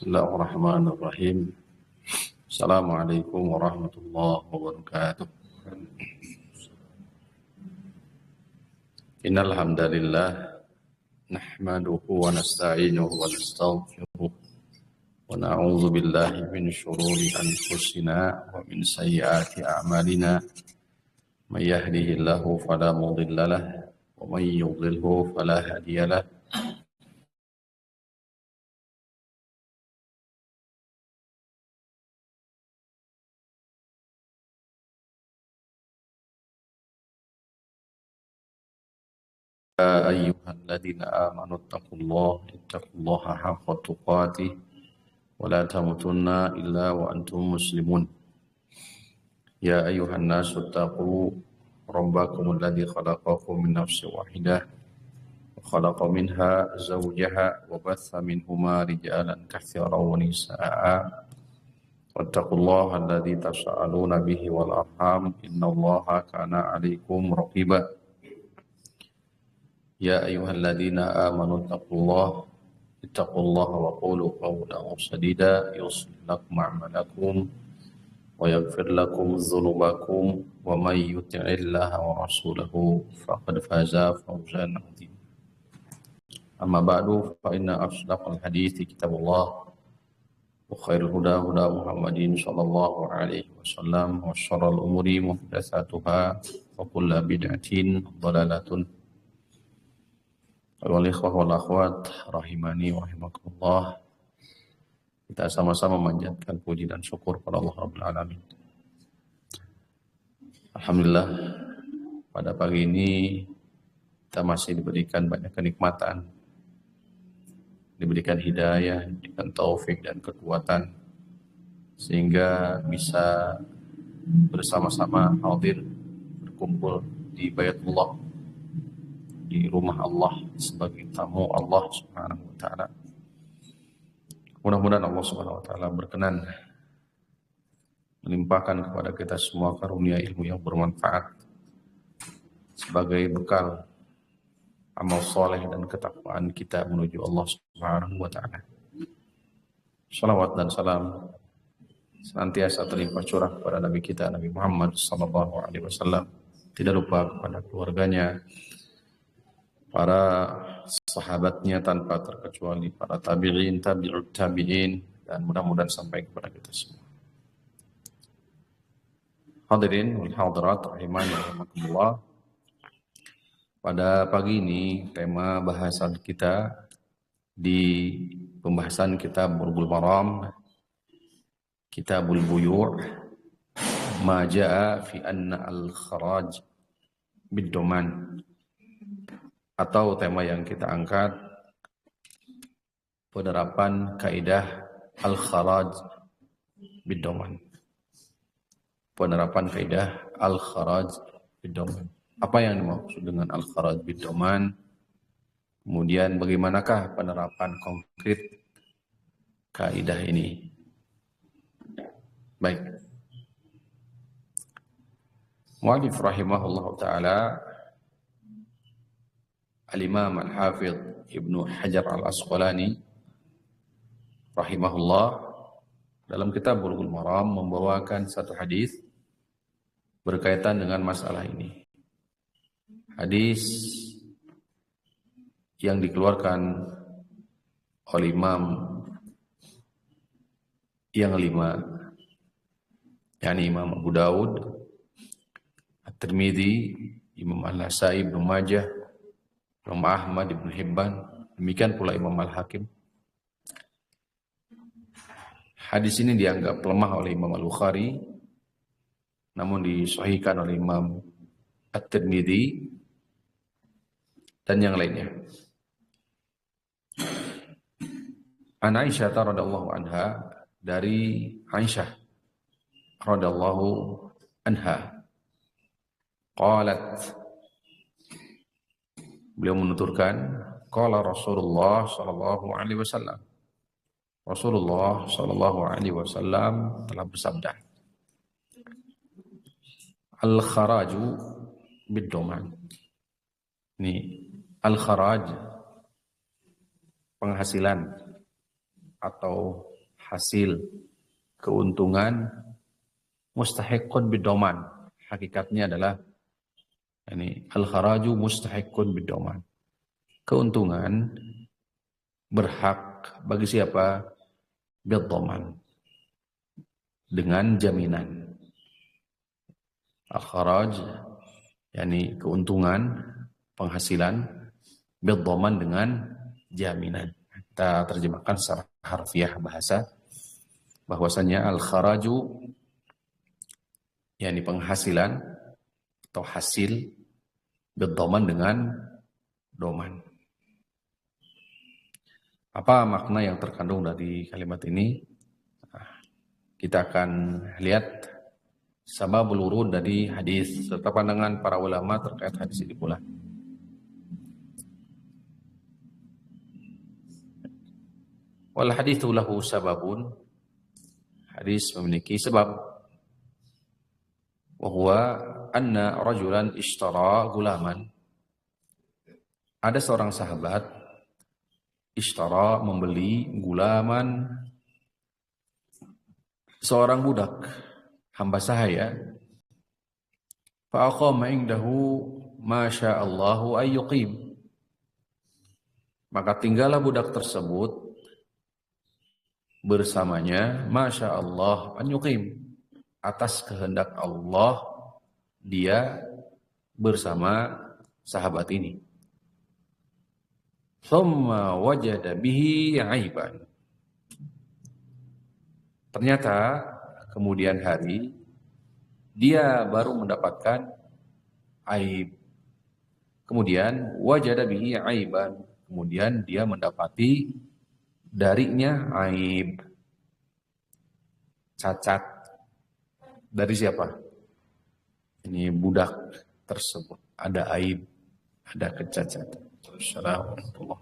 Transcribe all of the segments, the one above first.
Bismillahirrahmanirrahim. Assalamualaikum warahmatullahi wabarakatuh. Innal hamdalillah nahmaduhu wa nasta'inuhu wa nastaghfiruh wa na'udzu billahi min shururi anfusina wa min sayyiati a'malina. May yahdihillahu fala mudilla lahu wa may yudlilhu fala hadiya lahu. يا أيها الذين آمنوا اتقوا الله حق تقاته ولا تموتن إلا وأنتم مسلمون. يا أيها الناس اتقوا ربكم الذي خلقكم من نفس واحدة وخلق منها زوجها وبث منهما رجالا كثيرا ونساء واتقوا الله الذي تساءلون به والأرحام إن الله كان عليكم رقيبا. يا أيها الذين آمنوا اتقوا الله وقولوا قولا سديدا يصلح لكم أعمالكم ويغفر لكم ذنوبكم ومن يطع الله ورسوله فقد فاز فوزا عظيما. أما بعد فإن أصدق الحديث كتاب الله وخير الهدى هدى محمد صلى الله عليه وسلم وشر الأمور محدثاتها وكل بدعة ضلالة. Wal ikhwah wal akhwat rahimani wa rahimakumullah. Kita sama-sama memanjatkan puji dan syukur kepada Allah Rabbul Alamin. Alhamdulillah, pada pagi ini kita masih diberikan banyak kenikmatan, diberikan hidayah, diberikan taufik dan kekuatan, sehingga bisa bersama-sama hadir berkumpul di Baitullah, di rumah Allah sebagai tamu Allah Subhanahu wa taala. Mudah-mudahan Allah Subhanahu wa taala berkenan melimpahkan kepada kita semua karunia ilmu yang bermanfaat sebagai bekal amal soleh dan ketakwaan kita menuju Allah Subhanahu wa taala. Salawat dan salam senantiasa terlimpah curah kepada Nabi kita Nabi Muhammad sallallahu alaihi wasallam, tidak lupa kepada keluarganya, para sahabatnya tanpa terkecuali, para tabi'in, tabi'ut tabi'in, dan mudah-mudahan sampai kepada kita semua. Hadirin wal hadirat rahimani wa rahimakumullah. Pada pagi ini tema bahasan kita di pembahasan kitab Bulughul Maram, Kitabul Buyu', ma jaa fi anna al-kharaj bid-daman. Atau tema yang kita angkat, penerapan kaidah al-kharaj bid-daman. Penerapan kaidah al-kharaj bid-daman. Apa yang dimaksud dengan al-kharaj bid-daman? Kemudian bagaimanakah penerapan konkret kaidah ini? Baik. Mu'allif rahimahullah ta'ala Al-Imam Al-Hafidh Ibnu Hajar Al-Asqalani rahimahullah dalam kitab Bulughul Maram membawakan satu hadis berkaitan dengan masalah ini. Hadis yang dikeluarkan oleh Imam yang lima, yakni Imam Abu Dawud, At-Tirmidzi, Imam An-Nasa'i, Ibnu Majah, Imam Ahmad, Ibnu Hibban, demikian pula Imam Al-Hakim. Hadis ini dianggap lemah oleh Imam Al-Bukhari, namun disahihkan oleh Imam At-Tirmidzi dan yang lainnya. An Aisyah radhiyallahu anha, dari Aisyah radhiyallahu anha, qalat, beliau menuturkan, qala Rasulullah sallallahu alaihi wasallam, Rasulullah sallallahu alaihi wasallam telah bersabda, al-kharaju bid-doman. Ini al-kharaj, penghasilan atau hasil, keuntungan, mustahiqqun bid-doman. Hakikatnya adalah ini al-kharaju mustahiqqun bid-doman. Keuntungan berhak bagi siapa? Bid-doman, dengan jaminan. Al-kharaj yakni keuntungan, penghasilan, bid-doman dengan jaminan. Kita terjemahkan secara harfiah bahasa bahwasanya al-kharaju yakni penghasilan atau hasil, bid-doman dengan doman. Apa makna yang terkandung dari kalimat ini? Kita akan lihat sababul wurud dari hadis serta pandangan para ulama terkait hadis ini pula. Wal haditsu lahu sababun. Hadis memiliki sebab. Wa huwa anna rajulan ishtara gulaman. Ada seorang sahabat ishtara, membeli gulaman, seorang budak, hamba sahaya. Fa aqama indahu ma sya'allahu ay yuqim. Maka tinggallah budak tersebut bersamanya, masya Allah an yuqim, atas kehendak Allah dia bersama sahabat ini. Thumma wajada bihi aiban. Ternyata kemudian hari dia baru mendapatkan aib. Kemudian wajada bihi aiban, kemudian dia mendapati darinya aib, cacat. Dari siapa? Ini budak tersebut ada aib, ada kecacatan. Assalamualaikum.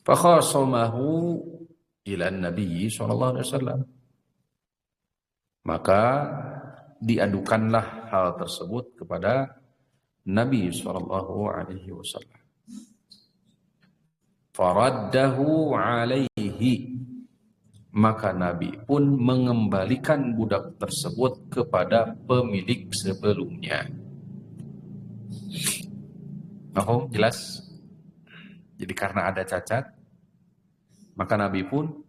Fakhasamahu ila Nabi sallallahu alaihi wasallam. Maka diadukanlah hal tersebut kepada Nabi sallallahu alaihi wasallam. Faraddahu alaihi. Maka Nabi pun mengembalikan budak tersebut kepada pemilik sebelumnya. Oh, jelas? Jadi karena ada cacat, maka Nabi pun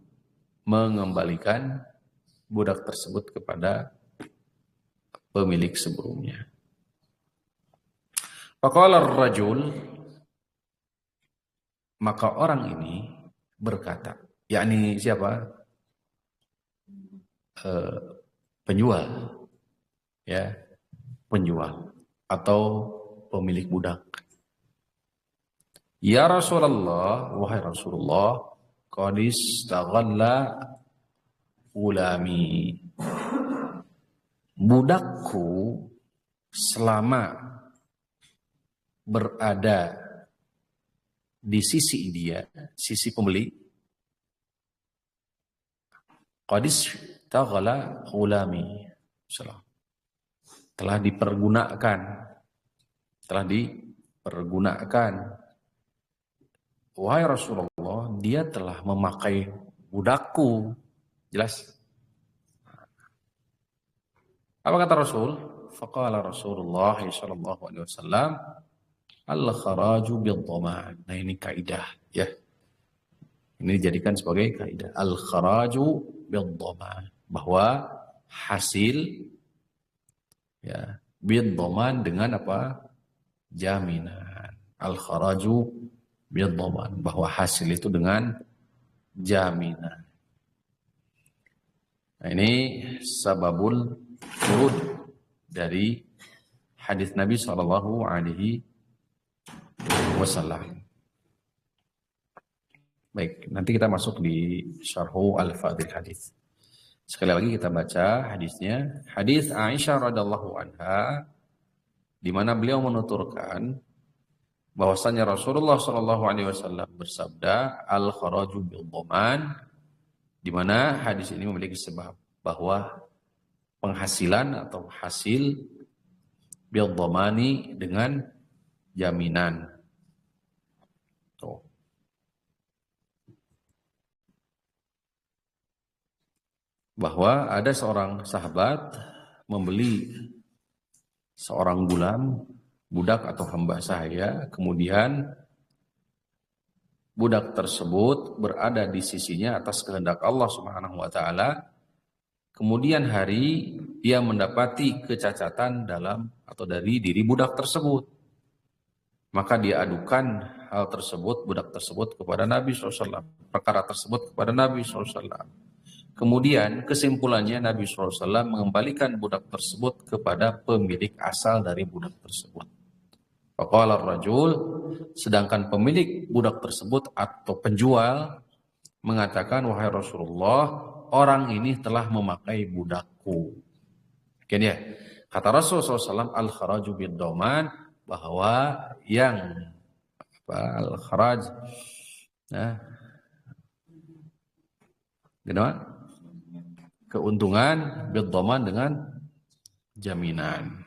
mengembalikan budak tersebut kepada pemilik sebelumnya. Faqala ar-rajul, maka orang ini berkata, yakni siapa? Penjual, ya, penjual atau pemilik budak. Ya Rasulullah, wahai Rasulullah, qad istaghalla ulami. Budakku selama berada di sisi dia, sisi pembeli, qad istaghalla ulami, telah dipergunakan, wahai Rasulullah, dia telah memakai budakku. Jelas? Apa kata Rasul? Faqala Rasulullah sallallahu alaihi wasallam, al-kharaju bid-dhaman. Nah, ini kaidah, ya. Ini dijadikan sebagai kaidah. Al-kharaju bid-dhaman, bahwa hasil, ya, bid-dhaman dengan apa? Jaminan. Al-kharaju bid-dhaman, bahwa hasil itu dengan jaminan. Nah, ini sababul wurud dari hadis Nabi Shallallahu Alaihi Wasallam. Baik, nanti kita masuk di Syarhu Al-Fadhil Hadis. Sekali lagi kita baca hadisnya. Hadis Aisyah radhiallahu anha, di mana beliau menuturkan bahwasanya Rasulullah Shallallahu Alaihi Wasallam bersabda, al-kharaju bil dhaman, di mana hadis ini memiliki sebab bahwa penghasilan atau hasil bil dhamani dengan jaminan. Tuh. Bahwa ada seorang sahabat membeli seorang budak atau hamba sahaya, kemudian budak tersebut berada di sisinya atas kehendak Allah Subhanahu wa taala. Kemudian hari dia mendapati kecacatan dalam atau dari diri budak tersebut. Maka dia adukan hal tersebut, budak tersebut kepada Nabi SAW. Perkara tersebut kepada Nabi SAW. Kemudian kesimpulannya Nabi SAW mengembalikan budak tersebut kepada pemilik asal dari budak tersebut. Faqala ar-rajul, sedangkan pemilik budak tersebut atau penjual mengatakan, wahai Rasulullah, orang ini telah memakai budakku. Oke ya. Kata Rasulullah SAW, al-kharaju bid-dhaman, bahwa yang al-kharaj, keuntungan bid-dhaman dengan jaminan.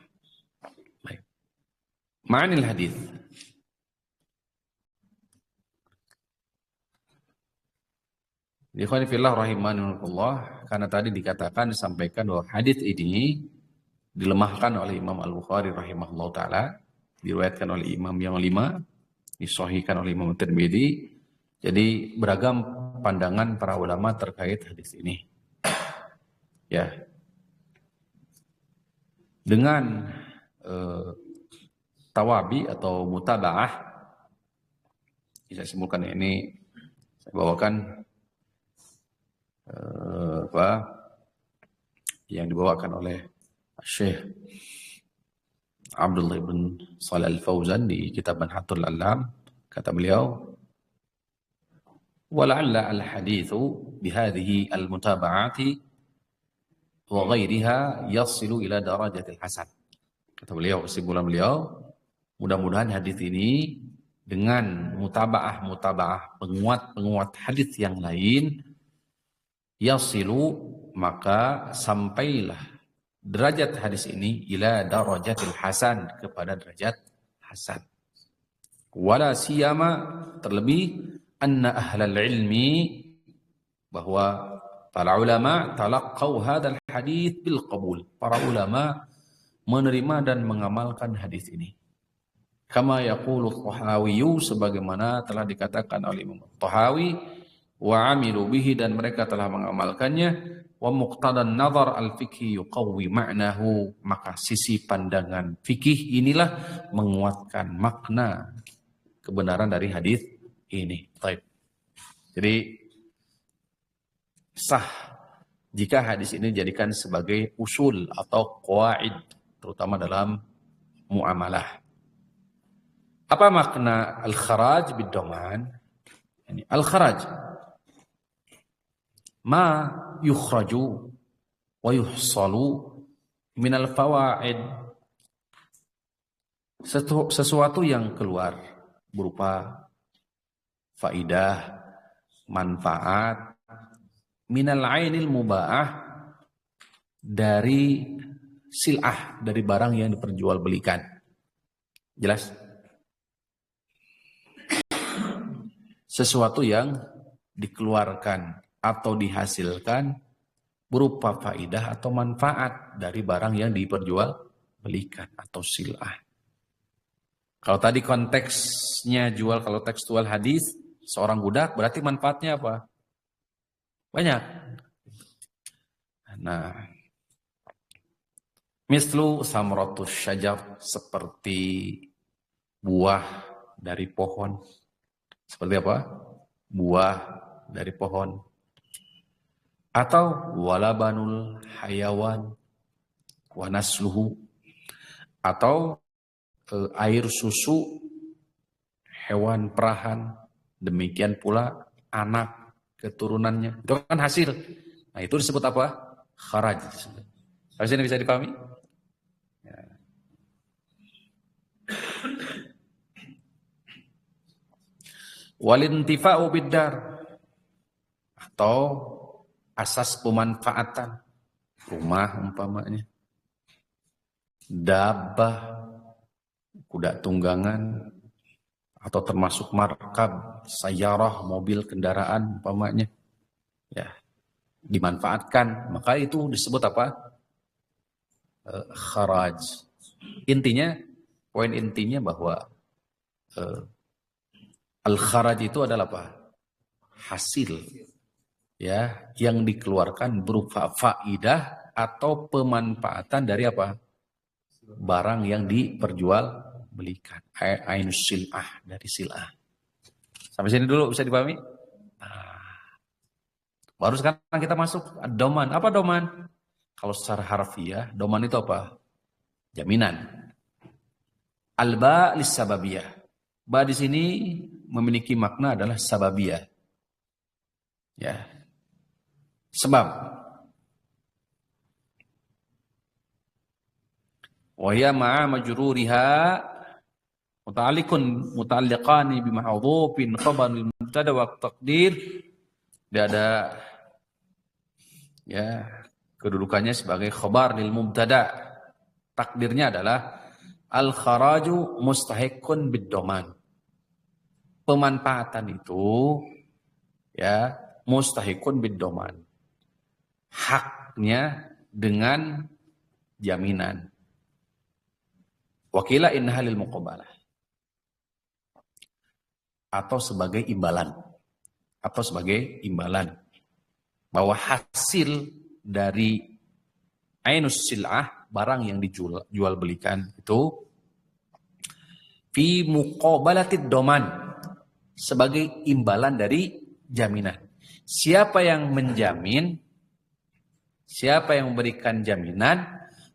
Baik. Ma'anil hadis. Ikhwani fillah rahimanullah, karena tadi disampaikan bahwa hadis ini dilemahkan oleh Imam Al-Bukhari rahimahullah ta'ala, diriwayatkan oleh imam yang 5, disahihkan oleh Imam Tirmidzi. Jadi beragam pandangan para ulama terkait hadis ini. Ya. Dengan tawabi atau mutaba'ah, bisa simpulkan ini saya bawakan yang dibawakan oleh Syekh Abdullah bin Shalih Al-Fauzan di kitab Manhatul Alam. Kata beliau, wala'alla al-hadithu bihadhihi al-mutaba'ati wa ghairiha yasilu ila darajatil hasan. Kata beliau, kesimpulan beliau, mudah-mudahan hadis ini dengan mutaba'ah penguat hadis yang lain, yasilu, maka sampailah derajat hadis ini ila darajatil hasan, kepada derajat hasan. Wala siyama, terlebih anna ahlal ilmi, bahwa para ulama talaqqau hadzal hadits bil qabul, para ulama menerima dan mengamalkan hadis ini. Kama yaqulu Tahawi, sebagaimana telah dikatakan oleh Imam Tahawi, wa amilu bihi, dan mereka telah mengamalkannya, wa muqtadan nazar al-fiqhi yuqawwi ma'nahu, maka sisi pandangan fikih inilah menguatkan makna kebenaran dari hadis ini. Baik. Jadi sah jika hadis ini dijadikan sebagai usul atau qawaid, terutama dalam muamalah. Apa makna al-kharaj bid-dhaman? Yani al-kharaj ma yukhraju wa yuhsalu minal fawaid, sesuatu yang keluar berupa faidah, manfaat, minal ainil mubah, dari sil'ah, dari barang yang diperjualbelikan. Jelas? Sesuatu yang dikeluarkan atau dihasilkan berupa faidah atau manfaat dari barang yang diperjualbelikan atau sil'ah. Kalau tadi konteksnya jual, kalau tekstual hadis seorang budak, berarti manfaatnya apa? Banyak. Nah, mislu samratus syajar, seperti buah dari pohon. Seperti apa? Buah dari pohon. Atau walabanul hayawan wa nasluhu, atau air susu hewan perahan, demikian pula anak keturunannya. Itu kan hasil. Nah, itu disebut apa? Kharaj. Habis ini bisa dipahami? Ya. Walintifa'u biddar, atau asas pemanfaatan rumah umpamanya, dabah, kuda tunggangan, atau termasuk markab, sayyarah, mobil, kendaraan umpamanya, ya, dimanfaatkan, maka itu disebut apa? Kharaj. Intinya, poin intinya bahwa al-kharaj itu adalah apa? Hasil, ya, yang dikeluarkan berupa faidah atau pemanfaatan dari apa? Barang yang diperjualbelikan. Ainus sil'ah, dari sil'ah. Sampai sini dulu bisa dipahami? Nah, baru sekarang kita masuk doman. Apa doman? Kalau secara harfiah, doman itu apa? Jaminan. Alba lis sababiyah. Ba di sini memiliki makna adalah sababiyah. Ya. Sebab. Wa hiya ma'a majruriha muta'alliqani bimahdhufin khabar lil mubtada wa taqdir. Dia ada, ya, kedudukannya sebagai khabar lil mubtada. Takdirnya adalah al-kharaju mustahiqqun bid-dhaman. Pemanfaatan itu, ya, mustahiqqun bid-dhaman. Haknya dengan jaminan. Wakila innaha lil muqabalah, atau sebagai imbalan, bahwa hasil dari ainus sil'ah, barang yang dijual belikan itu, fi muqabalatid doman, sebagai imbalan dari jaminan. Siapa yang menjamin, siapa yang memberikan jaminan,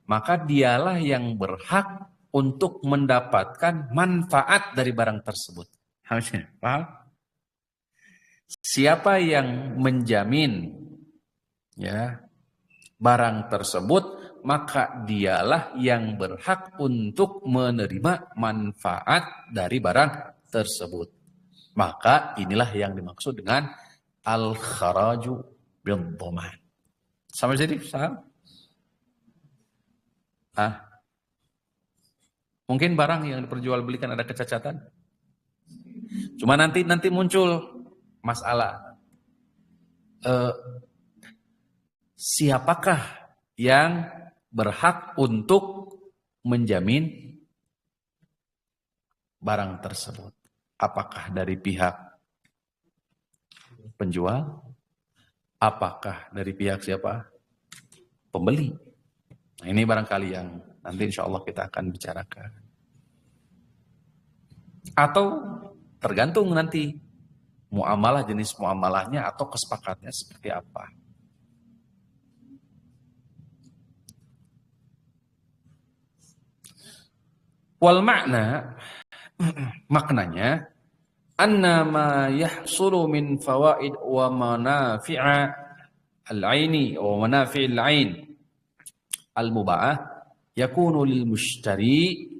maka dialah yang berhak untuk mendapatkan manfaat dari barang tersebut. Paham? Siapa yang menjamin, ya, barang tersebut, maka dialah yang berhak untuk menerima manfaat dari barang tersebut. Maka inilah yang dimaksud dengan al-kharaju bil-dhaman. Sampai sini paham? Mungkin barang yang diperjualbelikan ada kecacatan. Cuma nanti muncul masalah. Siapakah yang berhak untuk menjamin barang tersebut? Apakah dari pihak penjual? Apakah dari pihak siapa? Pembeli. Nah, ini barangkali yang nanti insya Allah kita akan bicarakan. Atau tergantung nanti muamalah, jenis muamalahnya atau kesepakatnya seperti apa. Wal makna, maknanya, anna ma yahsulu min fawaid wa manafi'a al-aini wa manafi'il ain al-muba'ah yakunu lil mushtari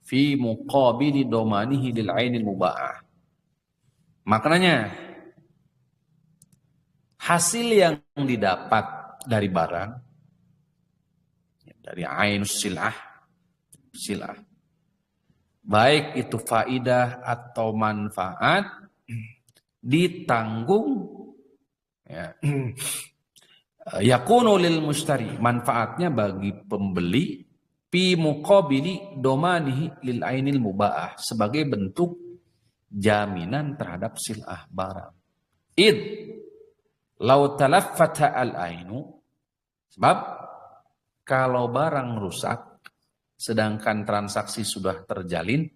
fi muqabili domanihi lil ainil muba'ah. Maknanya, hasil yang didapat dari barang, dari ainus sil'ah, baik itu faidah atau manfaat, ditanggung, ya, yakunu lil mushtari, manfaatnya bagi pembeli, fi muqabili domanihi lil ainil muba'ah, sebagai bentuk jaminan terhadap sil'ah barang. Id lau talaffata al ainu, sebab kalau barang rusak sedangkan transaksi sudah terjalin,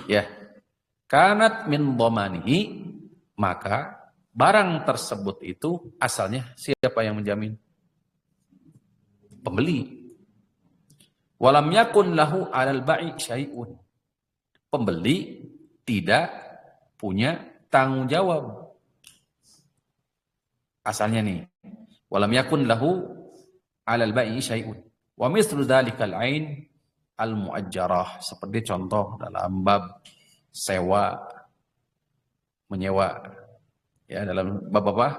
ya, kanat min dhamanihi, maka barang tersebut itu asalnya siapa yang menjamin? Pembeli. Walam yakun lahu 'alal bai' syai'un. Pembeli tidak punya tanggung jawab. Asalnya nih, walam yakun lahu 'alal bai' syai'un. Wa mithlu dzalikal 'ain al-mu'ajjarah, seperti contoh dalam bab sewa menyewa. Ya, dalam bab apa?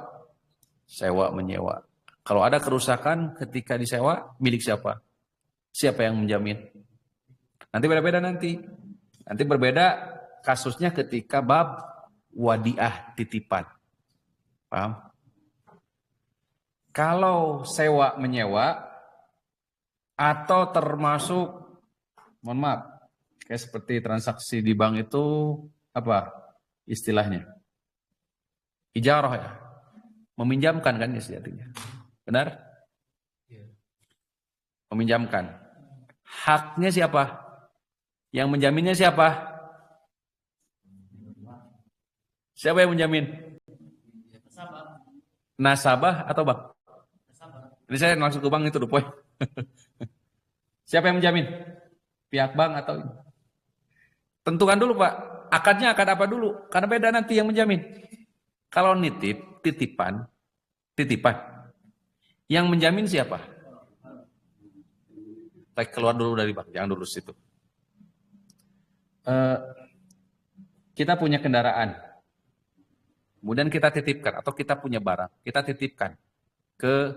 Sewa menyewa. Kalau ada kerusakan ketika disewa, milik siapa? Siapa yang menjamin? Nanti beda-beda nanti. Nanti berbeda kasusnya ketika bab wadiah titipan. Paham? Kalau sewa menyewa atau termasuk, mohon maaf, kayak seperti transaksi di bank itu apa istilahnya? Ijarah ya. Meminjamkan kan istilahnya. Benar? Meminjamkan. Haknya siapa? Yang menjaminnya siapa? Siapa yang menjamin? Nasabah atau bank? Ini saya langsung ke bank itu poin. Siapa yang menjamin? Pihak bank atau? Tentukan dulu Pak. Akadnya akad apa dulu? Karena beda nanti yang menjamin. Kalau nitip, titipan. Yang menjamin siapa? Baik, keluar dulu dari bank, jangan dulu situ. Kita punya kendaraan, kemudian kita titipkan, atau kita punya barang, kita titipkan ke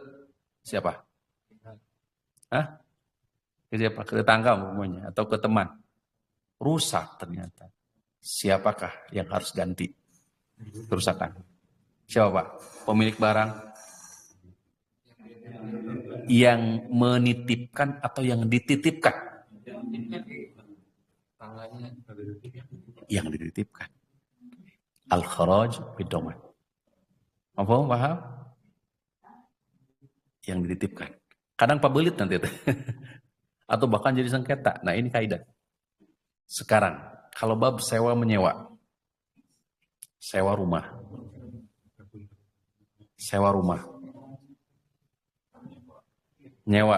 siapa? Hah? Ke siapa? Ke tetangga umumnya, atau ke teman. Rusak ternyata. Siapakah yang harus ganti kerusakan? Siapa Pak? Pemilik barang? Yang menitipkan atau yang dititipkan? Yang dititipkan. Al-kharaj bid-dhaman. Apa paham? Yang dititipkan. Kadang pabelit nanti itu. Atau bahkan jadi sengketa. Nah ini kaidah. Sekarang kalau bab sewa menyewa. Sewa rumah. Nyewa.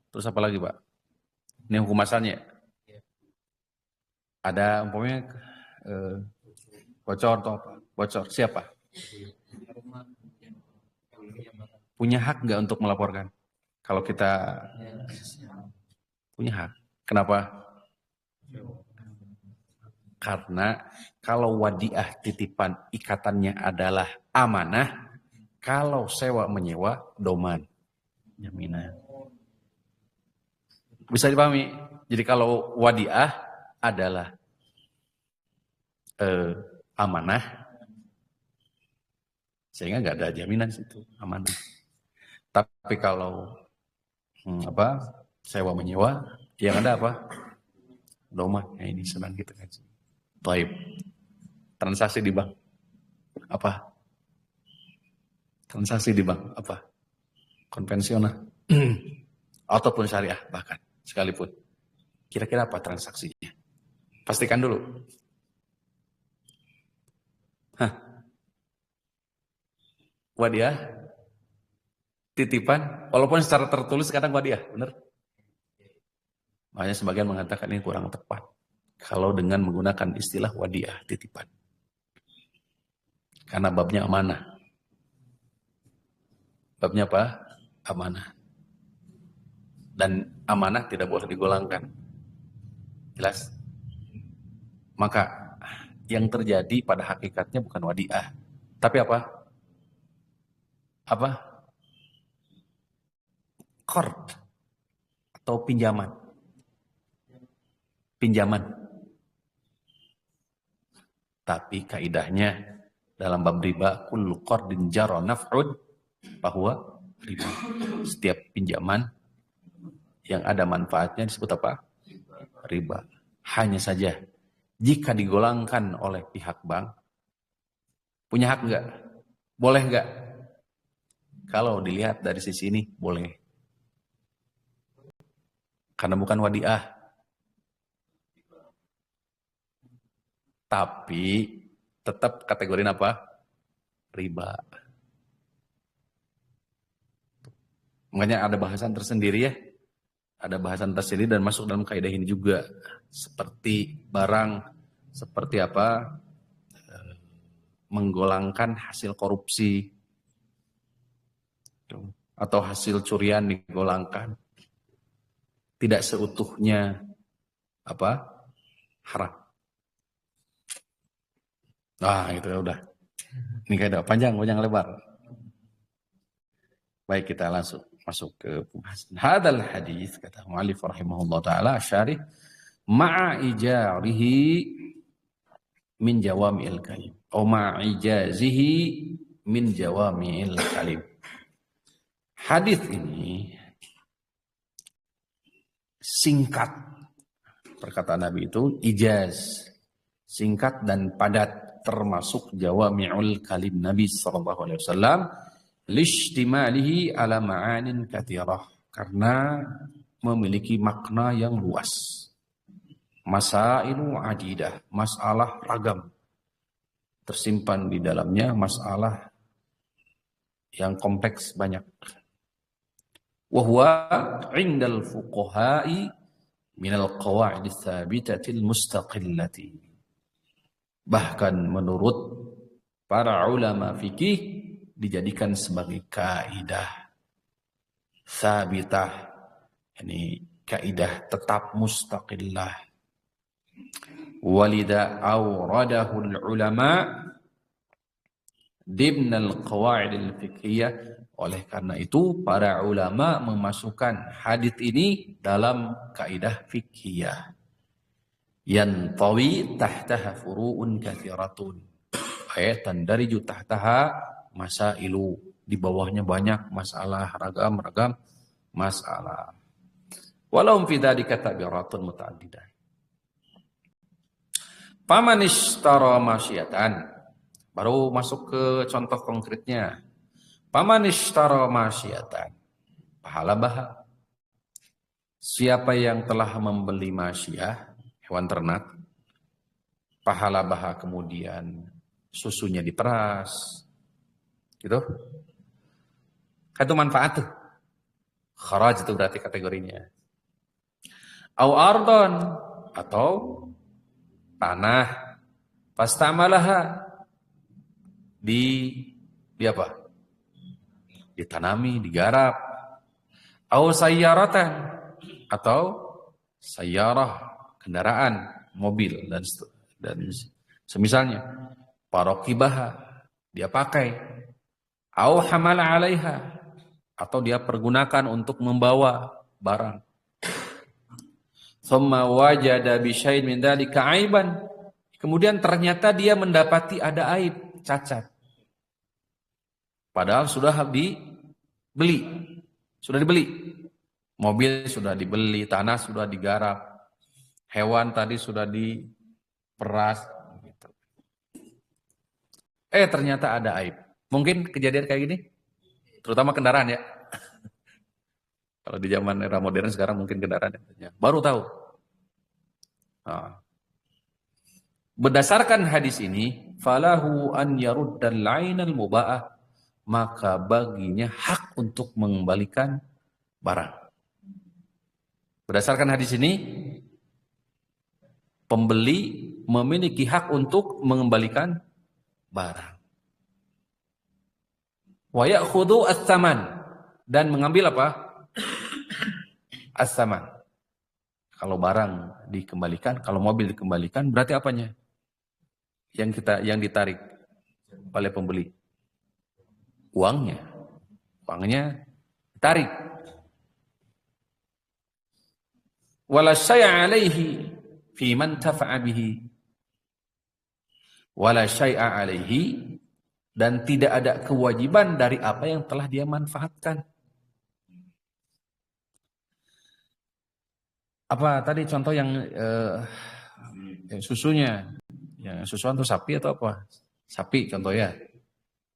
Terus apa lagi Pak? Ini hukum asalnya. Ada umpamanya bocor atau apa? Bocor. Siapa? Punya hak nggak untuk melaporkan? Kalau kita punya hak. Kenapa? Karena kalau wadiah titipan ikatannya adalah amanah, kalau sewa menyewa doman. Jaminan. Bisa dipahami? Jadi kalau wadiah adalah amanah, sehingga nggak ada jaminan situ amanah. Tapi kalau sewa menyewa, yang ada apa? Doman. Ya ini senang gitu kan. Baik. Transaksi di bank apa? Transaksi di bank apa? Konvensional ataupun syariah bahkan sekalipun. Kira-kira apa transaksinya? Pastikan dulu. Wadiah titipan, walaupun secara tertulis kadang wadiah, benar? Makanya sebagian mengatakan ini kurang tepat kalau dengan menggunakan istilah wadiah titipan. Karena babnya amanah. Babnya apa? Amanah. Dan amanah tidak boleh digolangkan. Jelas? Maka yang terjadi pada hakikatnya bukan wadiah. Tapi apa? Apa? Qard. Atau pinjaman. Tapi kaidahnya dalam bab riba, kullu qardin jara naf'ud bahwa riba. Setiap pinjaman yang ada manfaatnya disebut apa? Riba. Hanya saja jika digolangkan oleh pihak bank, punya hak enggak? Boleh enggak? Kalau dilihat dari sisi ini, boleh. Karena bukan wadiah. Tapi tetap kategori apa? Riba. Makanya ada bahasan tersendiri ya. Ada bahasan tersendiri dan masuk dalam kaidah ini juga. Seperti barang, seperti apa, menggolangkan hasil korupsi. Atau hasil curian digolangkan. Tidak seutuhnya haram. Itu ya udah. Ini kaidah panjang lebar. Baik, kita langsung masuk ke pembahasan. Hadal hadis, kata mu'allif rahimahullah ta'ala syarih, ma'a ijarihi min jawami'il kalim. Atau ma'a ijazihi min jawami'il kalim. Hadis ini singkat. Perkataan Nabi itu ijaz. Singkat dan padat. Termasuk jawami'ul kalim Nabi SAW. Lishtimalihi ala ma'anin kathirah, karena memiliki makna yang luas. Masailu adidah, masalah ragam. Tersimpan di dalamnya masalah yang kompleks banyak. Wa huwa 'indal fuqaha'i minal qawa'id tsabitatil mustaqillati. Bahkan menurut para ulama fikih dijadikan sebagai kaidah sabitah, ini kaidah tetap mustaqillah. Walida awradahul ulama dimnal qawaidil fiqhiyah. Oleh karena itu para ulama memasukkan hadits ini dalam kaidah fiqhiyah. Yantawi tahtaha furu'un katsiratun. Ayatan dariju tahtaha masailu, di bawahnya banyak masalah, ragam masalah. Walau fi dzalika tabiratun mutaaddidah. Faman ishtara masyatan. Baru masuk ke contoh konkretnya. Faman ishtara masyatan. Pahala baha. Siapa yang telah membeli masyah, hewan ternak, pahala baha, kemudian susunya diperas, gitu. Itu manfaat tuh. Kharaj itu berarti kategorinya. Au ardon, atau tanah, fastamalaha, di apa? Ditanami, digarap. Au sayyaratan, atau sayyarah, kendaraan, mobil dan semisalnya. Parokibaha, dia pakai. Au hamala 'alaiha, atau dia pergunakan untuk membawa barang. Thumma wajada bi syai'in min dzalika 'aiban. Kemudian ternyata dia mendapati ada aib, cacat. Padahal sudah dibeli. Mobil sudah dibeli, tanah sudah digarap. Hewan tadi sudah diperas gitu. Ternyata ada aib. Mungkin kejadian kayak gini, terutama kendaraan ya. Kalau di zaman era modern sekarang mungkin kendaraan ya. Baru tahu. Berdasarkan hadis ini, falahu an yaruddal 'ainal muba'ah, maka baginya hak untuk mengembalikan barang. Berdasarkan hadis ini, pembeli memiliki hak untuk mengembalikan barang. Wa ya'khudhu ats-tsaman, dan mengambil apa? Ats-tsaman. Kalau barang dikembalikan, kalau mobil dikembalikan, berarti apanya? Yang ditarik oleh pembeli. Uangnya ditarik. Wala syai'a 'alaihi fi man tafa'a bihi. Wala syai'a 'alaihi, dan tidak ada kewajiban dari apa yang telah dia manfaatkan. Apa tadi contoh yang susunya? Yang susuan tuh sapi atau apa? Sapi contoh ya.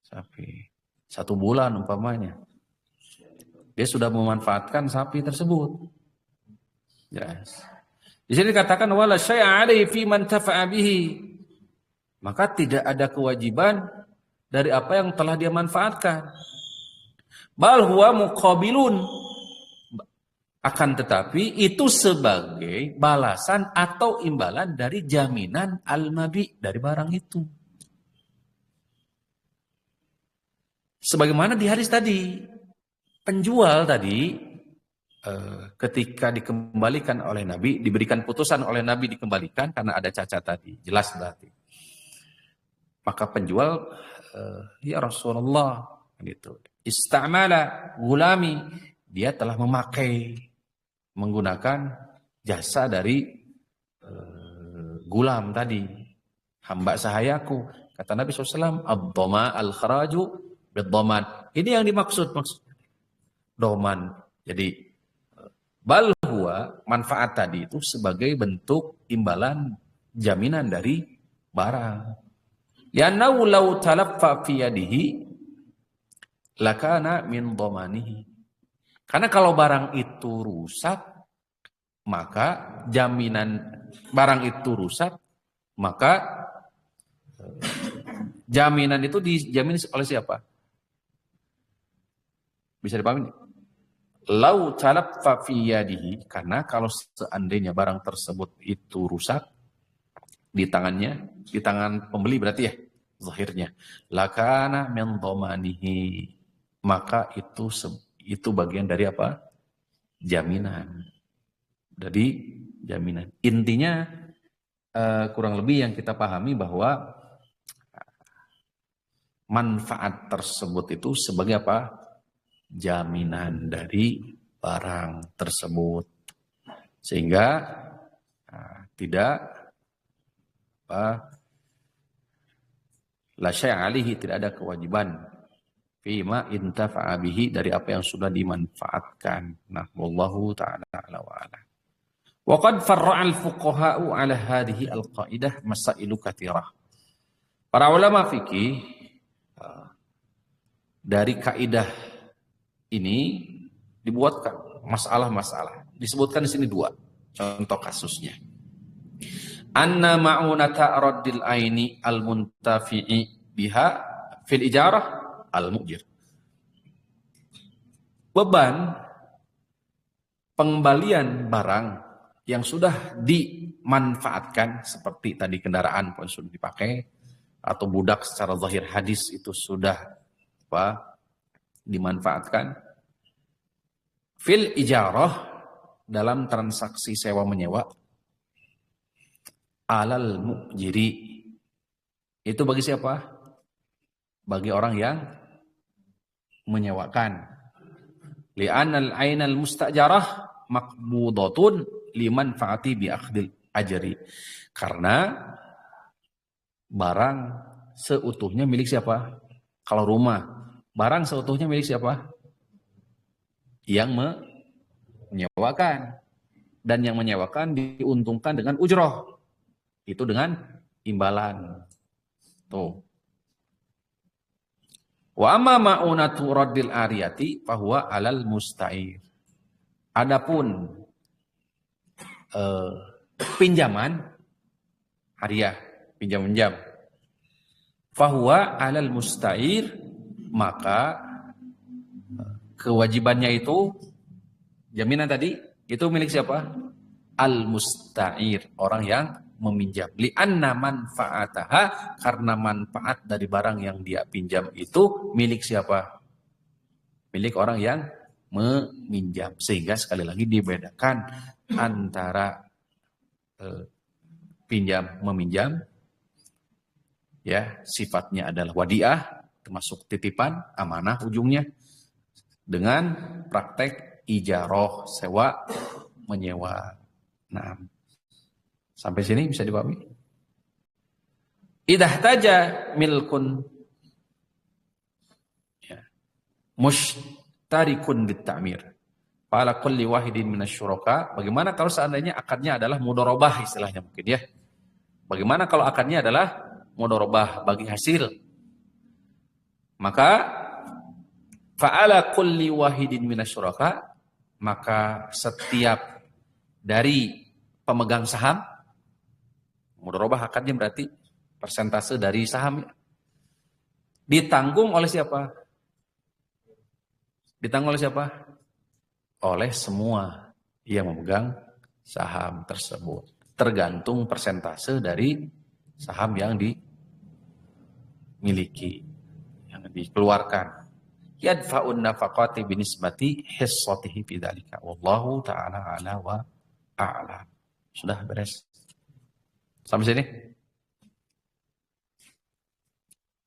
Sapi. 1 bulan umpamanya. Dia sudah memanfaatkan sapi tersebut. Jelas. Di sini dikatakan wala syai'a 'alaihi fi man tafa'a bihi. Maka tidak ada kewajiban dari apa yang telah dia manfaatkan. Bal huwa muqabilun. Akan tetapi itu sebagai balasan atau imbalan dari jaminan al-mabi dari barang itu. Sebagaimana di hadis tadi, penjual tadi ketika dikembalikan oleh Nabi, diberikan putusan oleh Nabi dikembalikan karena ada cacat tadi, jelas berarti. Maka penjual, ya Rasulullah, gitu. Istamala gulami, dia telah menggunakan jasa dari gulam tadi, hamba sahayaku. Kata Nabi SAW, ad-dhama al-kharaju bid-dhaman. Ini yang dimaksud doman. Jadi bal huwa manfaat tadi itu sebagai bentuk imbalan jaminan dari barang. Li'annahu law talaffa fi yadihi lakana min dhamanihi. Karena kalau barang itu rusak, maka jaminan barang itu rusak, maka jaminan itu dijamin oleh siapa? Bisa dipahami? Lau talaffa fi yadihi, karena kalau seandainya barang tersebut itu rusak di tangannya, di tangan pembeli berarti ya, zahirnya, lakana min dhamanihi, maka itu bagian dari apa? Jaminan. Dari jaminan. Intinya kurang lebih yang kita pahami bahwa manfaat tersebut itu sebagai apa? Jaminan dari barang tersebut. Sehingga tidak la syai'a alihi, tidak ada kewajiban fima intafa'a bihi, dari apa yang sudah dimanfaatkan. Nah, wallahu ta'ala ala wa ala. Wa qad farra'a al-fuqaha'u ala hadhihi al-qaidah masailu katsirah. Para ulama fikih dari kaidah ini dibuatkan masalah-masalah. Disebutkan di sini 2 contoh kasusnya. Anna ma'unata raddil aini al-muntafi'i biha fil ijarah al-mu'jir. Beban pengembalian barang yang sudah dimanfaatkan, seperti tadi kendaraan pun sudah dipakai, atau budak secara zahir hadis itu sudah dimanfaatkan, fil ijarah, dalam transaksi sewa menyewa, alal mu'jiri, itu bagi siapa? Bagi orang yang menyewakan. Li'anal ainal mustajarah maqbudatun liman fa'ati bi akhdil ajri. Karena barang seutuhnya milik siapa? Kalau rumah, barang seutuhnya milik siapa? Yang menyewakan. Dan yang menyewakan diuntungkan dengan ujroh. Itu dengan imbalan. Tuh. Wa amma ma'unatu raddil ariyati fahuwa alal musta'ir. Adapun pinjaman hariah, pinjam-pinjam, fahuwa alal musta'ir, maka kewajibannya itu, jaminan tadi, itu milik siapa? Al-musta'ir, orang yang meminjam. Li'anna manfa'ataha, karena manfaat dari barang yang dia pinjam itu milik siapa? Milik orang yang meminjam. Sehingga sekali lagi dibedakan antara pinjam meminjam, ya, sifatnya adalah wadiah, termasuk titipan, amanah ujungnya, dengan praktek ijaroh, sewa menyewa. Nah, sampai sini bisa dipahami? Idah taja milkun, ya, mushtarikun bitamir. Fala kulli wahidin minasyuraka. Bagaimana kalau seandainya akadnya adalah mudharabah, istilahnya mungkin ya. Bagaimana kalau akadnya adalah mudharabah, bagi hasil? Maka fa'ala kulli wahidin minasyuraka, maka setiap dari pemegang saham, mudharabah akadnya berarti persentase dari saham, ditanggung oleh siapa? Ditanggung oleh siapa? Oleh semua. yang memegang saham tersebut. Tergantung persentase dari saham yang dimiliki, yang dikeluarkan. Yadfa'un nafaqati binisbati hissatihi bidzalika. Wallahu ta'ala ala wa a'lam. Sudah beres. Sampai sini?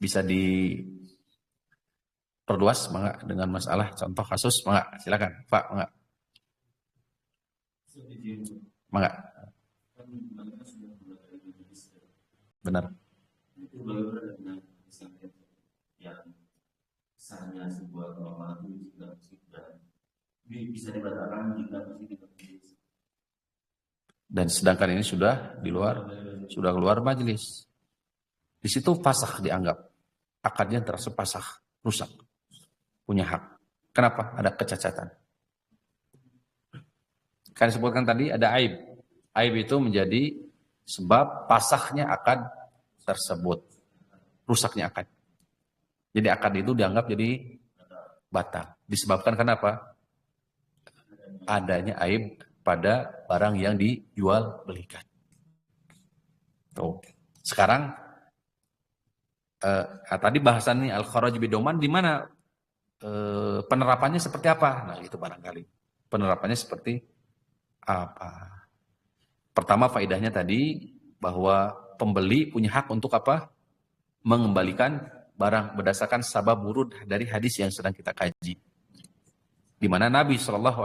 Bisa diperluas Mangga dengan masalah contoh kasus Mangga, silakan Pak Mangga. Mangga. Benar. Itu bagaimana dengan misalnya yang sahnya sebuah kelemahan itu sudah bisa dibatalkan jika masih dan sedangkan ini sudah keluar majelis. Di situ fasakh dianggap. Akadnya terasa fasakh, rusak. Punya hak. Kenapa? Ada kecacatan. Kan disebutkan tadi ada aib. Aib itu menjadi sebab pasakhnya akad tersebut. Rusaknya akad. Jadi akad itu dianggap jadi batal. Disebabkan kenapa? Adanya aib pada barang yang dijual belikan. Tuh. Sekarang tadi bahasan nih al-kharaj bidoman di mana penerapannya seperti apa? Nah, itu barangkali. Penerapannya seperti apa? Pertama faedahnya tadi bahwa pembeli punya hak untuk apa? Mengembalikan barang berdasarkan sabab wurud dari hadis yang sedang kita kaji. Di mana Nabi SAW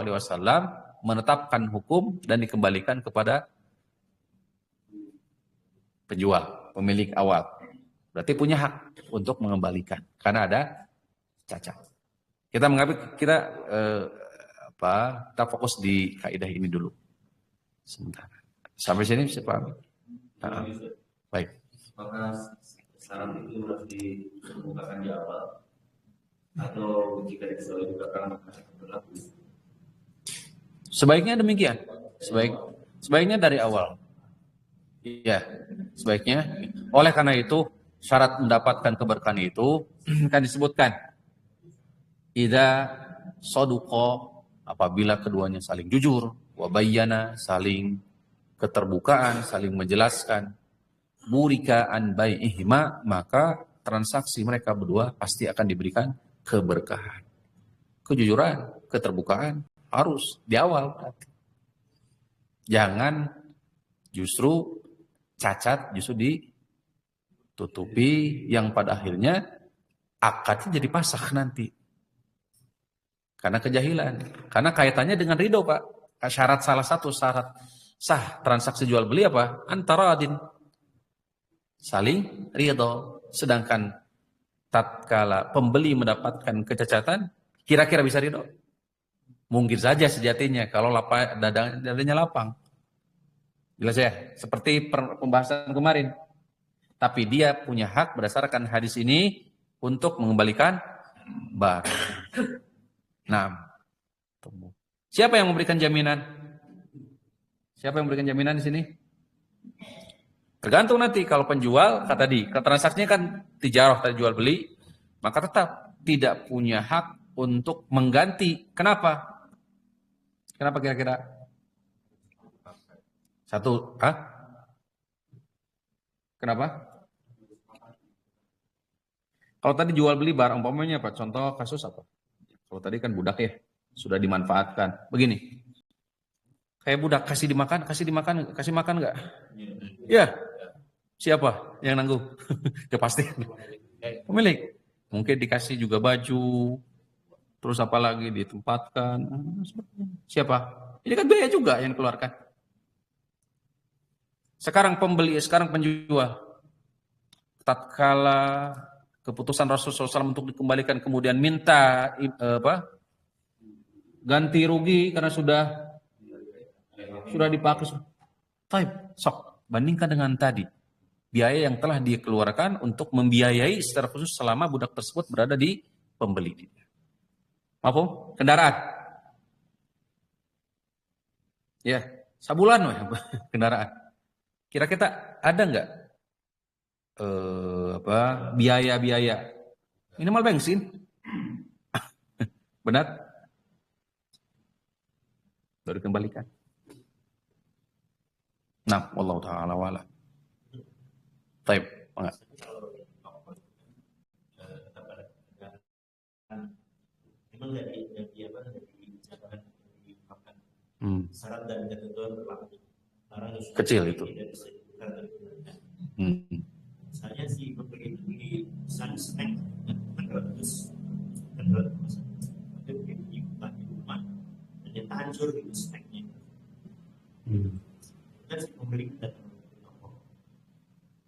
menetapkan hukum dan dikembalikan kepada penjual, pemilik awal. Berarti punya hak untuk mengembalikan karena ada cacat. Kita fokus di kaidah ini dulu. Sebentar. Sampai sini bisa paham? Baik. Apakah syarat itu harus dikemukakan di awal atau jika dikemukakan maka berlaku? Sebaiknya demikian. Sebaiknya dari awal. Iya, sebaiknya. Oleh karena itu syarat mendapatkan keberkahan itu kan disebutkan idza saduqa, apabila keduanya saling jujur, wa bayyana, saling keterbukaan, saling menjelaskan, burika an bai'ihima, maka transaksi mereka berdua pasti akan diberikan keberkahan. Kejujuran, keterbukaan harus di awal. Jangan justru cacat, justru ditutupi yang pada akhirnya akadnya jadi pasakh nanti. Karena kejahilan. Karena kaitannya dengan ridho, Pak. Salah satu syarat sah transaksi jual beli apa? Antara adin. Saling ridho. Sedangkan tatkala pembeli mendapatkan kecacatan, kira-kira bisa ridho? Mungkin saja sejatinya kalau dadanya lapang. Jelas ya? Seperti pembahasan kemarin. Tapi dia punya hak berdasarkan hadis ini untuk mengembalikan barang. Nah, siapa yang memberikan jaminan? Siapa yang memberikan jaminan di sini? Tergantung nanti kalau penjual, kata tadi, transaksinya kan tijarah, tadi jual beli, maka tetap tidak punya hak untuk mengganti. Kenapa? Kenapa kira-kira? Satu, Kenapa? Kalau tadi jual beli barang, umpamanya apa? Contoh kasus apa? Kalau tadi kan budak ya, sudah dimanfaatkan. Begini, kayak budak kasih makan nggak? Ya, siapa yang nanggung? Ya pasti pemilik. Mungkin dikasih juga baju, terus apa lagi ditempatkan. Siapa? Ini kan biaya juga yang dikeluarkan. Sekarang penjual. Tatkala keputusan Rasulullah SAW untuk dikembalikan kemudian minta ganti rugi karena sudah dipakai. Sok bandingkan dengan tadi biaya yang telah dia keluarkan untuk membiayai secara khusus selama budak tersebut berada di pembeli. Apa? Kendaraan. Ya, sabulan kendaraan. Kira-kira ada nggak biaya-biaya minimal bensin? Benar? baru dikembalikan. Nah, wallahu ta'ala wa'ala. Taib, enggak. Memang dari makan syarat dan ketentuan berlaku. Kecil itu. Misalnya si pembeli beli snack kan 100 tapi di rumah ternyata hancur gitu snacknya. Kan si pembeli datang ke toko.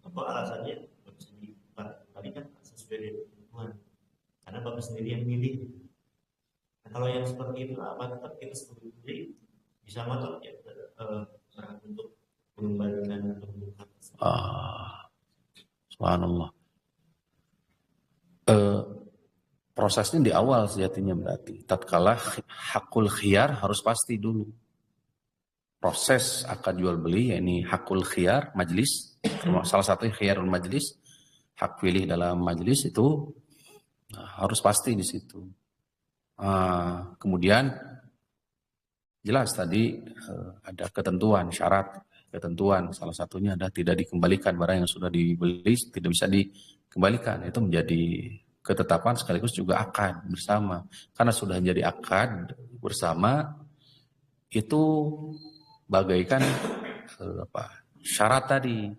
Apa alasannya? Bapak sendiri tadi kan sesuai dengan kebutuhan. Karena bapak sendiri yang milih. Nah, kalau yang seperti itu apa tetap kita sebagai pembeli bisa ngotot ya untuk mengembalikan kebutuhan. Subhanallah. Prosesnya di awal sejatinya berarti. Tatkala hakul khiyar harus pasti dulu. Proses akad jual beli, yakni hakul khiyar majlis, salah satu khiyarul majlis, hak pilih dalam majlis itu harus pasti di situ. Kemudian jelas tadi ada ketentuan, syarat, ketentuan. Salah satunya adalah tidak dikembalikan barang yang sudah dibeli, tidak bisa dikembalikan. Itu menjadi ketetapan sekaligus juga akad bersama. Karena sudah menjadi akad bersama, itu bagaikan syarat tadi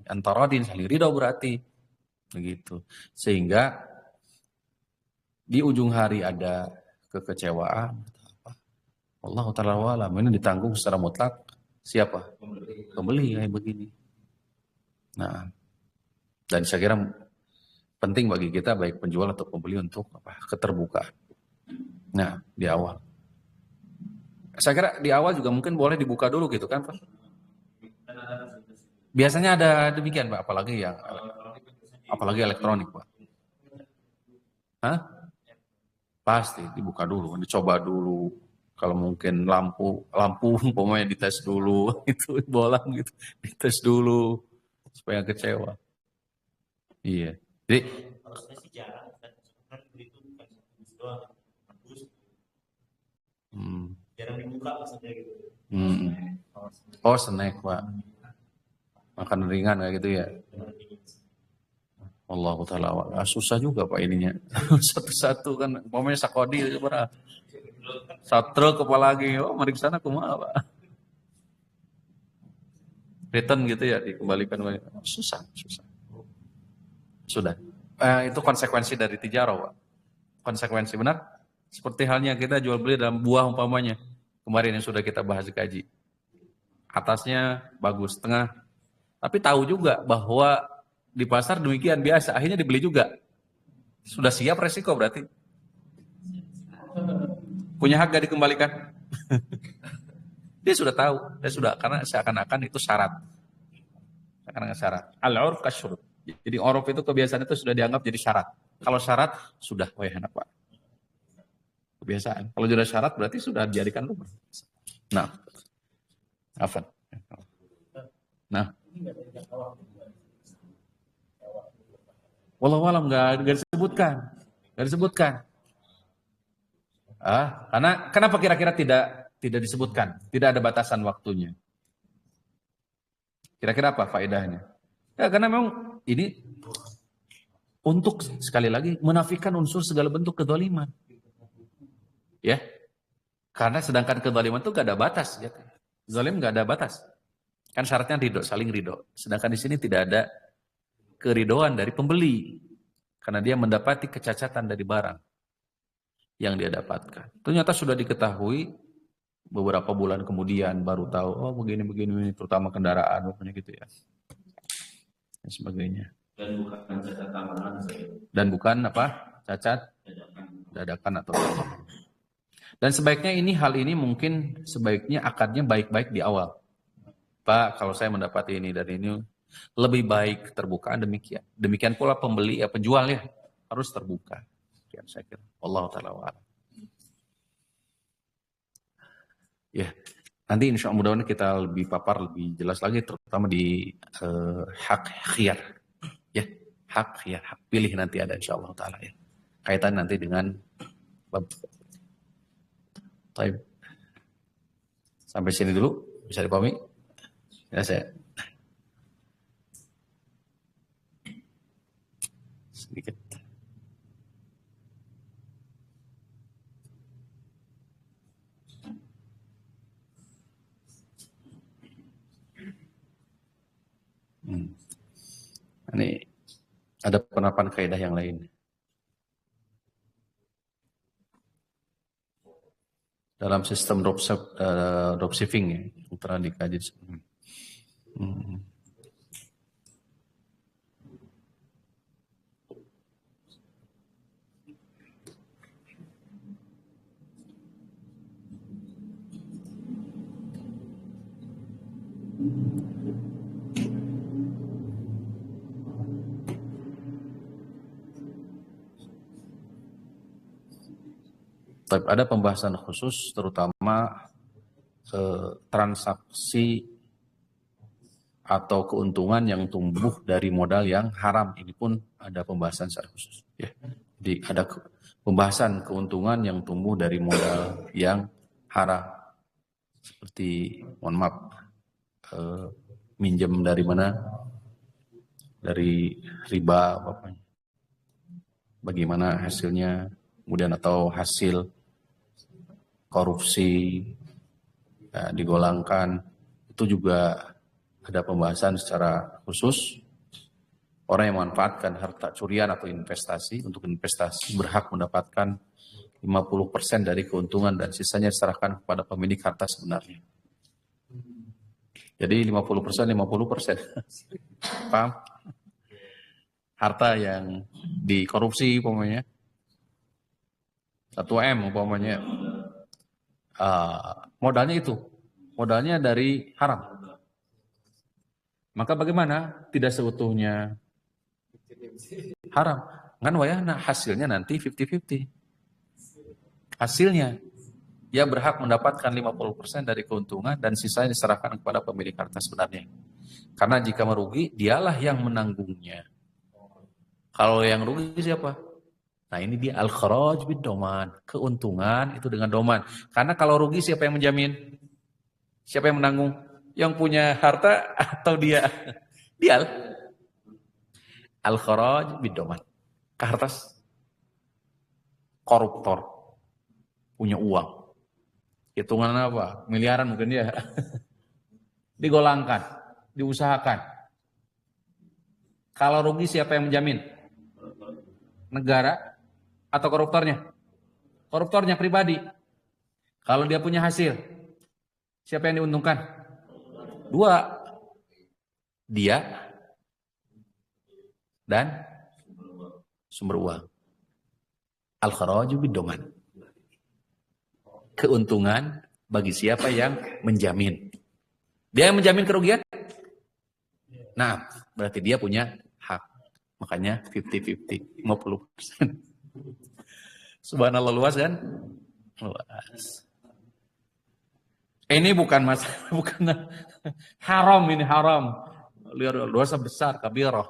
antarodin saling ridho berarti begitu, sehingga di ujung hari ada kekecewaan Allah ta'ala wa'alam, ini ditanggung secara mutlak siapa? Pembeli kayak begini. Nah, dan saya kira penting bagi kita baik penjual atau pembeli untuk keterbukaan. Nah, di awal saya kira di awal juga mungkin boleh dibuka dulu gitu kan Pak? Biasanya ada demikian Pak, apalagi elektronik Pak. Hah? Pasti dibuka dulu, dicoba dulu. Kalau mungkin lampu umpamanya dites dulu, itu bola gitu, dites dulu supaya kecewa. Iya. Jadi kalau saya sih jarang kan beli itu bukan satu doang, jarang dibuka maksudnya gitu. Oh, snack Pak. Makan ringan kayak gitu ya. Allahu ta'ala. Susah juga Pak ininya. Satu-satu kan, umpamanya sakodi itu berapa? Satu kepala lagi, mari ke sana kumaha Pak. Return gitu ya, dikembalikan. Susah. Sudah. Itu konsekuensi dari tijarah Pak. Konsekuensi benar. Seperti halnya kita jual beli dalam buah umpamanya. Kemarin yang sudah kita bahas kaji. Atasnya bagus, tengah. Tapi tahu juga bahwa di pasar demikian biasa. Akhirnya dibeli juga. Sudah siap resiko berarti. Punya hak gak dikembalikan? Dia sudah tahu. Dia sudah, karena seakan-akan itu syarat. Seakan-akan syarat. Al-urf kasyurut. Jadi uruf itu kebiasaan itu sudah dianggap jadi syarat. Kalau syarat, sudah. Wah enak Pak. Kebiasaan. Kalau sudah syarat berarti sudah dijadikan lumrah. Nah, Afan. Nah, wallahu alam nggak disebutkan. Karena kenapa kira-kira tidak disebutkan? Tidak ada batasan waktunya. Kira-kira apa faedahnya? Ya, karena memang ini untuk sekali lagi menafikan unsur segala bentuk kedzaliman. Ya, karena sedangkan kedzaliman itu gak ada batas. Ya. Zalim gak ada batas. Kan syaratnya ridho, saling ridho. Sedangkan di sini tidak ada keridoan dari pembeli. Karena dia mendapati kecacatan dari barang yang dia dapatkan. Ternyata sudah diketahui beberapa bulan kemudian baru tahu, oh begini, terutama kendaraan, pokoknya gitu ya. Dan sebagainya. Dan bukan cacat amalan saya. Dan bukan apa? Cacat dadakan atau apa. Dan sebaiknya hal ini mungkin sebaiknya akadnya baik-baik di awal. Pak, kalau saya mendapati ini dan ini, lebih baik keterbukaan demikian. Demikian pula pembeli ya penjual ya harus terbuka. Ya, saya kira. Allah Ta'ala wa'ala. Ya, nanti insya Allah mudah-mudahan kita lebih papar, lebih jelas lagi terutama di hak khiyar. Ya, hak khiyar, hak pilih nanti ada insya Allah Ta'ala ya. Kaitan nanti dengan Taib. Sampai sini dulu, bisa dipahami? Ya saya. Sedikit. Ini ada penerapan kaidah yang lain. Dalam sistem dropshipping ya, yang pernah dikaji. Tapi ada pembahasan khusus terutama transaksi atau keuntungan yang tumbuh dari modal yang haram. Ini pun ada pembahasan secara khusus. Ya. Jadi ada pembahasan keuntungan yang tumbuh dari modal yang haram. Seperti, mohon maaf, minjem dari mana? Dari riba, bapaknya. Bagaimana hasilnya? Kemudian atau hasil korupsi ya, digolangkan, itu juga ada pembahasan secara khusus. Orang yang memanfaatkan harta curian atau investasi untuk investasi berhak mendapatkan 50% dari keuntungan dan sisanya diserahkan kepada pemilik harta sebenarnya. Jadi 50%, 50%. Paham? Harta yang dikorupsi umpamanya 1M umpamanya, modalnya itu, modalnya dari haram. Maka bagaimana? Tidak seutuhnya haram. Kan wayahna hasilnya nanti 50-50. Hasilnya, dia berhak mendapatkan 50% dari keuntungan dan sisanya diserahkan kepada pemilik harta sebenarnya. Karena jika merugi, dialah yang menanggungnya. Kalau yang rugi siapa? Nah ini dia al-kharaj bid doman, keuntungan itu dengan doman. Karena kalau rugi siapa yang menjamin? Siapa yang menanggung? Yang punya harta atau dia? Dia. Al-kharaj bid doman. Kertas koruptor punya uang. Hitungan apa? Miliaran mungkin dia. Digolangkan, diusahakan. Kalau rugi siapa yang menjamin? Negara atau koruptornya? Koruptornya pribadi. Kalau dia punya hasil, siapa yang diuntungkan? Dua. Dia dan sumber uang. Al-kharaju bid-doman. Keuntungan bagi siapa yang menjamin. Dia yang menjamin kerugian? Nah, berarti dia punya hak. Makanya 50-50, 50%. Subhanallah, luas kan? Luas. Ini bukan masalah, bukan haram, ini haram. Dosa besar, kabirah.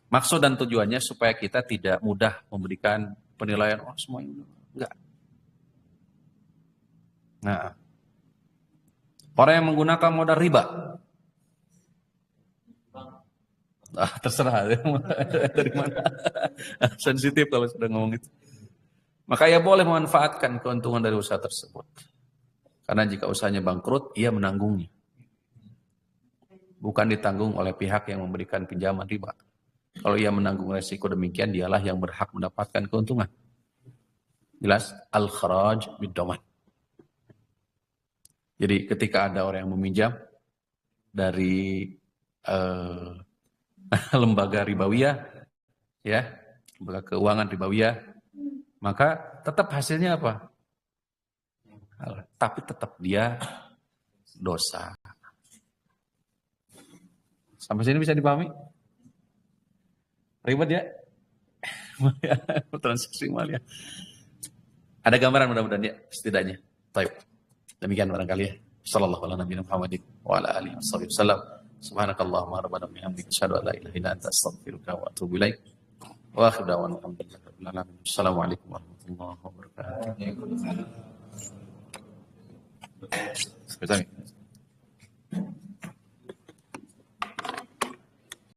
Maksud dan tujuannya supaya kita tidak mudah memberikan penilaian, oh semuanya enggak. Nah, orang yang menggunakan modal riba, terserah dari mana. Sensitif kalau sudah ngomong itu. Maka ia boleh memanfaatkan keuntungan dari usaha tersebut. Karena jika usahanya bangkrut, ia menanggungnya. Bukan ditanggung oleh pihak yang memberikan pinjaman riba. Kalau ia menanggung resiko demikian, dialah yang berhak mendapatkan keuntungan. Jelas? Al-kharaj bid-doman. Jadi ketika ada orang yang meminjam dari lembaga ribawiyah, ya, lembaga keuangan ribawiyah, maka tetap hasilnya apa? Tapi tetap dia dosa. Sampai sini bisa dipahami? Ribet ya? Transaksi mal ya. Ada gambaran mudah-mudahan ya, setidaknya. Baik. Demikian barangkali ya. Sallallahu ala nabiyina Muhammadin wa ala alihi wasallam. Subhanakallahumma rabbana bihamdika asyhadu an la ilaha illa anta astaghfiruka wa atubu ilaik. Wa akhiru da'wana alhamdulillahi rabbil alamin. Assalamualaikum warahmatullahi wabarakatuh. Sampai